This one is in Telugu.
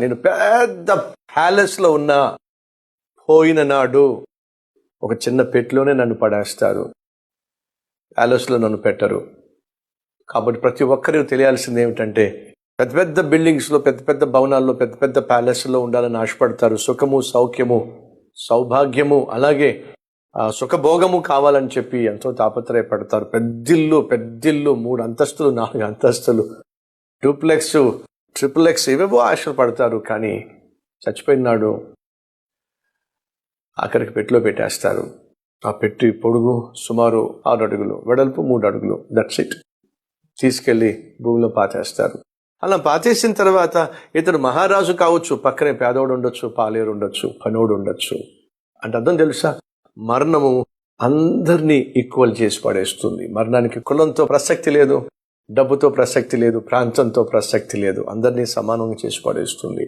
నేను పెద్ద ప్యాలెస్లో ఉన్నా, పోయిన నాడు ఒక చిన్న పెట్టిలోనే నన్ను పడేస్తారు, ప్యాలెస్లో నన్ను పెట్టరు. కాబట్టి ప్రతి ఒక్కరికి తెలియాల్సింది ఏమిటంటే, పెద్ద పెద్ద బిల్డింగ్స్లో, పెద్ద పెద్ద భవనాల్లో, పెద్ద పెద్ద ప్యాలెస్లో ఉండాలని ఆశపడతారు. సుఖము, సౌఖ్యము, సౌభాగ్యము, అలాగే సుఖభోగము కావాలని చెప్పి ఎంతో తాపత్రయపడతారు. పెద్దిల్లు 3 అంతస్తులు, 4 అంతస్తులు, డూప్లెక్స్, ట్రిపుల్ ఎక్స్, ఇవేవో ఆశలు పడతారు. కానీ చచ్చిపోయిన నాడు ఆఖరికి పెట్టిలో పెట్టేస్తారు. ఆ పెట్టి పొడుగు సుమారు 6 అడుగులు, వెడల్పు 3 అడుగులు, దట్స్ ఇట్. తీసుకెళ్ళి భూమిలో పాతేస్తారు. అలా పాతేసిన తర్వాత ఇతడు మహారాజు కావచ్చు, పక్కనే పేదోడు ఉండొచ్చు, పాలేరు ఉండొచ్చు, పనోడు ఉండొచ్చు. అంటే అర్థం తెలుసా? మరణము అందరినీ ఈక్వల్ చేసి పడేస్తుంది. మరణానికి కులంతో ప్రసక్తి లేదు, డబ్బుతో ప్రసక్తి లేదు, ప్రాంతంతో ప్రసక్తి లేదు. అందరినీ సమానంగా చేసి పడేస్తుంది.